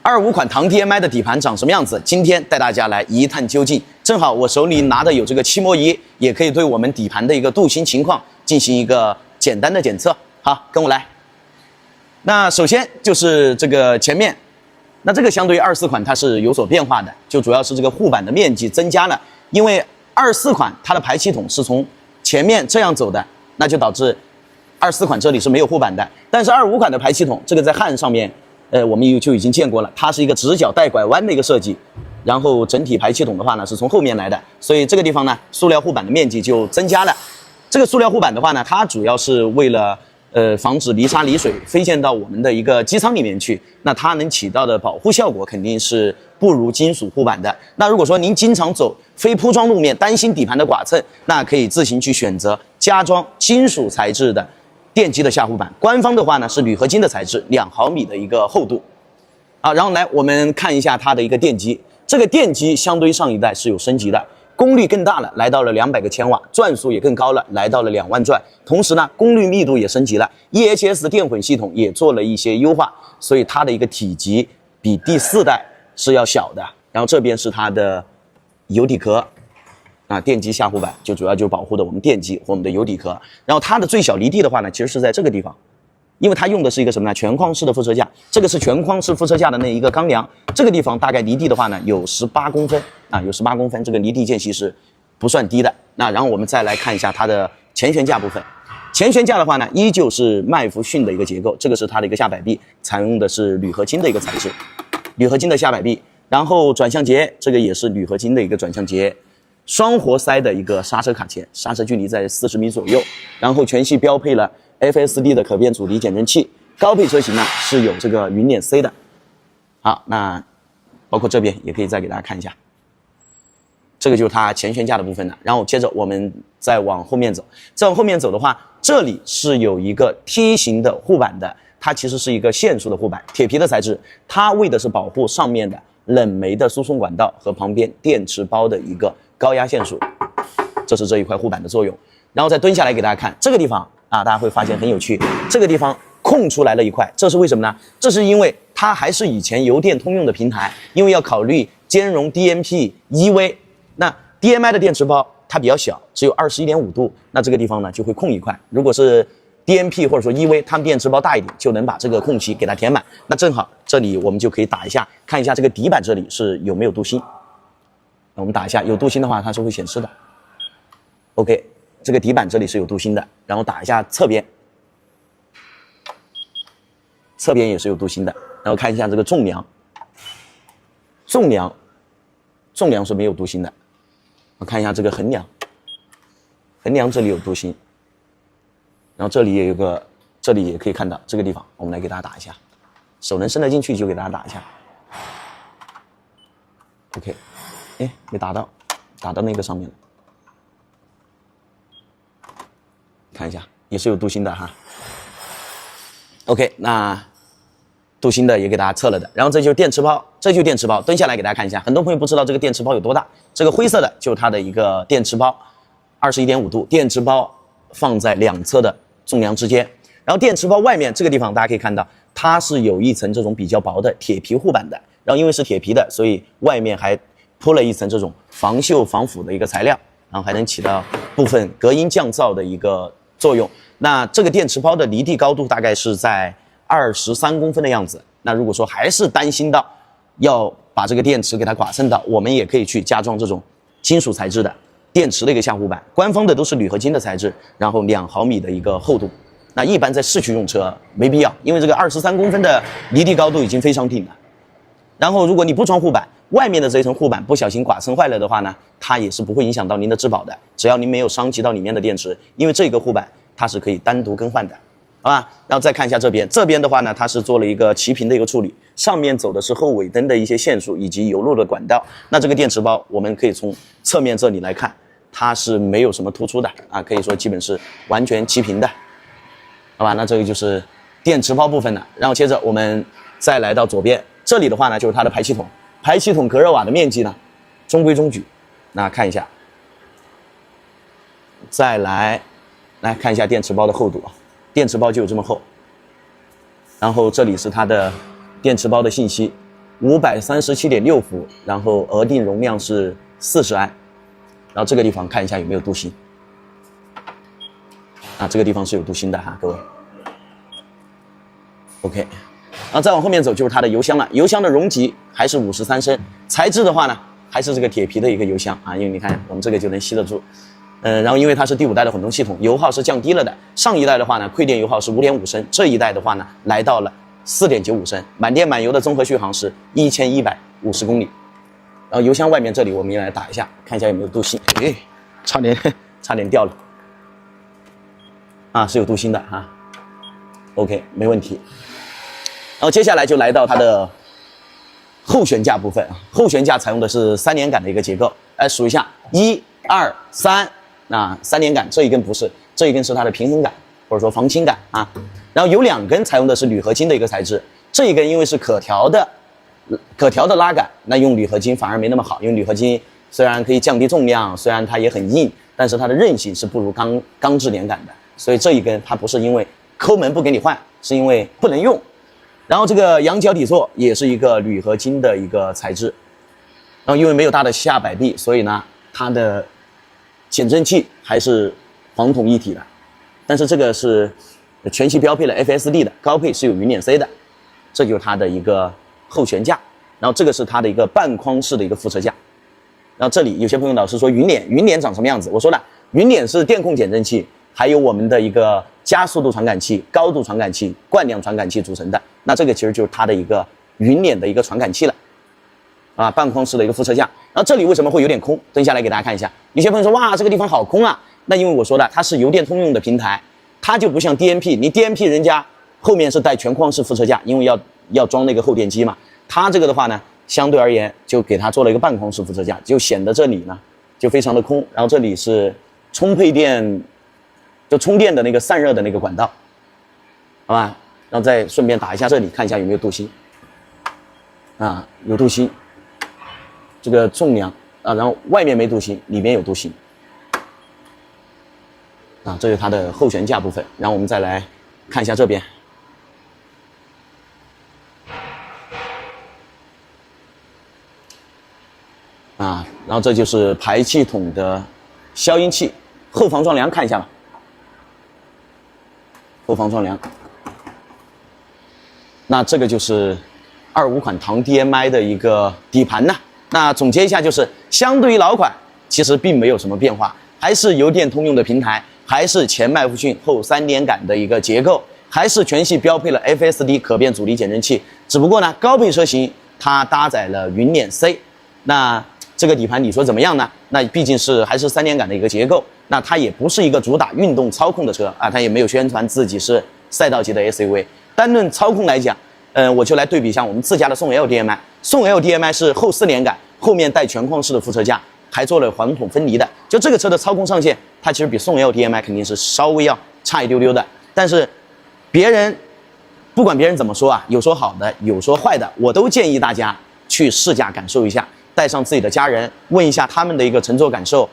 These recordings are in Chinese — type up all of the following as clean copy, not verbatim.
25款唐 DMI 的底盘长什么样子？今天带大家来一探究竟。正好我手里拿的有这个漆膜仪，也可以对我们底盘的一个镀锌情况进行一个简单的检测。好，跟我来。那首先就是这个前面，那这个相对于24款它是有所变化的，就主要是这个护板的面积增加了。因为24款它的排气筒是从前面这样走的，那就导致24款这里是没有护板的。但是25款的排气筒，这个在汉上面。我们就已经见过了，它是一个直角带拐弯的一个设计，然后整体排气筒的话呢是从后面来的，所以这个地方呢塑料护板的面积就增加了。这个塑料护板的话呢，它主要是为了防止泥沙泥水飞溅到我们的一个机舱里面去，那它能起到的保护效果肯定是不如金属护板的。那如果说您经常走非铺装路面，担心底盘的剐蹭，那可以自行去选择加装金属材质的电机的下护板，官方的话呢是铝合金的材质，2毫米的一个厚度，然后来我们看一下它的一个电机，这个电机相对于上一代是有升级的，功率更大了，来到了200个千瓦，转速也更高了，来到了2万转，同时呢功率密度也升级了 ，EHS 的电混系统也做了一些优化，所以它的一个体积比第4代是要小的。然后这边是它的油底壳。电机下护板就主要就保护的我们电机和我们的油底壳，然后它的最小离地的话呢，其实是在这个地方，因为它用的是一个什么呢？全框式的副车架，这个是全框式副车架的那一个钢梁，这个地方大概离地的话呢有18公分有18公分，这个离地间隙是不算低的。那然后我们再来看一下它的前悬架部分，前悬架的话呢依旧是麦弗逊的一个结构，这个是它的一个下摆臂，采用的是铝合金的一个材质，铝合金的下摆臂，然后转向节这个也是铝合金的一个转向节。双活塞的一个刹车卡钳，刹车距离在40米左右，然后全系标配了 FSD 的可变阻尼减震器，高配车型呢是有这个云辇 C 的。好，那包括这边也可以再给大家看一下，这个就是它前悬架的部分了。然后接着我们再往后面走，再往后面走的话，这里是有一个梯形的护板的，它其实是一个线束的护板，铁皮的材质，它为的是保护上面的冷媒的输送管道和旁边电池包的一个高压线束，这是这一块护板的作用。然后再蹲下来给大家看这个地方大家会发现很有趣，这个地方空出来了一块，这是为什么呢？这是因为它还是以前油电通用的平台，因为要考虑兼容 DMP EV， 那 DMI 的电池包它比较小，只有21.5度，那这个地方呢就会空一块。如果是 DMP 或者说 EV， 它们电池包大一点，就能把这个空隙给它填满。那正好这里我们就可以打一下，看一下这个底板这里是有没有镀锌。我们打一下，有镀锌的话它是会显示的。OK， 这个底板这里是有镀锌的，然后打一下侧边，侧边也是有镀锌的。然后看一下这个纵梁，纵梁是没有镀锌的。我看一下这个横梁，横梁这里有镀锌，然后这里也有个，这里也可以看到这个地方，我们来给大家打一下，手能伸得进去就给大家打一下。OK。没打到那个上面了，看一下也是有镀锌的哈。OK， 那镀锌的也给大家测了的，然后这就是电池包，蹲下来给大家看一下，很多朋友不知道这个电池包有多大，这个灰色的就是它的一个电池包，21.5度，电池包放在两侧的纵梁之间，然后电池包外面这个地方大家可以看到，它是有一层这种比较薄的铁皮护板的，然后因为是铁皮的，所以外面还铺了一层这种防锈防腐的一个材料，然后还能起到部分隔音降噪的一个作用。那这个电池包的离地高度大概是在23公分的样子。那如果说还是担心到要把这个电池给它剐蹭到，我们也可以去加装这种金属材质的电池的一个下护板，官方的都是铝合金的材质，然后2毫米的一个厚度。那一般在市区用车没必要，因为这个23公分的离地高度已经非常挺了。然后如果你不装护板，外面的这一层护板不小心剐蹭坏了的话呢，它也是不会影响到您的质保的，只要您没有伤及到里面的电池，因为这个护板它是可以单独更换的，好吧？然后再看一下这边的话呢，它是做了一个齐平的一个处理，上面走的是后尾灯的一些线束以及油路的管道。那这个电池包我们可以从侧面这里来看，它是没有什么突出的可以说基本是完全齐平的，好吧？那这个就是电池包部分了。然后接着我们再来到左边，这里的话呢就是它的排气筒。排气筒隔热瓦的面积呢，中规中矩。那看一下，再来看一下电池包的厚度电池包就有这么厚。然后这里是它的电池包的信息， 537.6伏，然后额定容量是40安，然后这个地方看一下有没有镀锌。啊，这个地方是有镀锌的哈，各位。OK， 然后再往后面走就是它的油箱了，油箱的容积还是53升，材质的话呢，还是这个铁皮的一个油箱啊，因为你看我们这个就能吸得住。然后因为它是第5代的混动系统，油耗是降低了的。上一代的话呢，亏电油耗是5.5升，这一代的话呢，来到了4.95升，满电满油的综合续航是1150公里。然后油箱外面这里我们也来打一下，看一下有没有镀锌。哎，差点掉了。啊，是有镀锌的哈。OK， 没问题。然后接下来就来到它的后悬架部分啊，后悬架采用的是3连杆的一个结构。来数一下，1、2、3，那3连杆，这一根不是，这一根是它的平衡杆或者说防倾杆啊。然后有2根采用的是铝合金的一个材质，这一根因为是可调的拉杆，那用铝合金反而没那么好，因为铝合金虽然可以降低重量，虽然它也很硬，但是它的韧性是不如钢制连杆的，所以这一根它不是因为抠门不给你换，是因为不能用。然后这个仰角底座也是一个铝合金的一个材质，然后因为没有大的下摆臂，所以呢它的减震器还是黄铜一体的，但是这个是全系标配了 FSD 的，高配是有云辇 C 的，这就是它的一个后悬架。然后这个是它的一个半框式的一个副车架。然后这里有些朋友老是说云辇长什么样子？我说了，云辇是电控减震器，还有我们的一个加速度传感器、高度传感器、惯量传感器组成的。那这个其实就是它的一个云辇的一个传感器了，啊，半框式的一个副车架。那这里为什么会有点空？蹲下来给大家看一下。有些朋友说，哇，这个地方好空啊。那因为我说的，它是油电通用的平台，它就不像 DMP， 你 DMP 人家后面是带全框式副车架，因为要装那个后电机嘛。它这个的话呢，相对而言就给它做了一个半框式副车架，就显得这里呢就非常的空。然后这里是充配电，就充电的那个散热的那个管道，好吧？然后再顺便打一下这里，看一下有没有镀锌。啊，有镀锌，这个重量啊，然后外面没镀锌，里面有镀锌。啊，这是它的后悬架部分。然后我们再来看一下这边。啊，然后这就是排气筒的消音器，后防撞梁看一下吧。后防撞梁。那这个就是25款唐 DMI 的一个底盘呢。那总结一下，就是相对于老款，其实并没有什么变化，还是油电通用的平台，还是前麦弗逊后3连杆的一个结构，还是全系标配了 FSD 可变阻力减震器。只不过呢，高配车型它搭载了云辇 C。那这个底盘你说怎么样呢？那毕竟还是3连杆的一个结构，那它也不是一个主打运动操控的车啊，它也没有宣传自己是赛道级的 SUV。单论操控来讲，我就来对比一下我们自家的宋 L DMI。宋 L DMI 是后4连杆，后面带全框式的副车架，还做了黄铜分离的。就这个车的操控上限，它其实比宋 L DMI 肯定是稍微要差一丢丢的。但是不管别人怎么说啊，有说好的，有说坏的，我都建议大家去试驾感受一下，带上自己的家人，问一下他们的一个乘坐感受，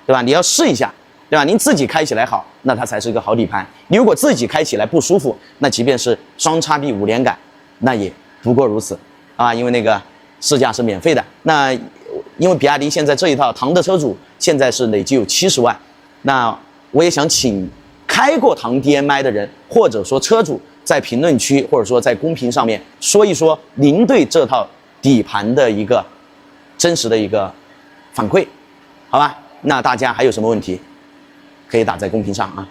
对吧？你要试一下。对吧？您自己开起来好，那它才是一个好底盘。你如果自己开起来不舒服，那即便是双叉臂5连杆，那也不过如此啊。因为那个试驾是免费的。那因为比亚迪现在这一套唐的车主现在是累计有70万，那我也想请开过唐 DMI 的人，或者说车主，在评论区或者说在公屏上面说一说您对这套底盘的一个真实的一个反馈，好吧？那大家还有什么问题？可以打在公屏上啊。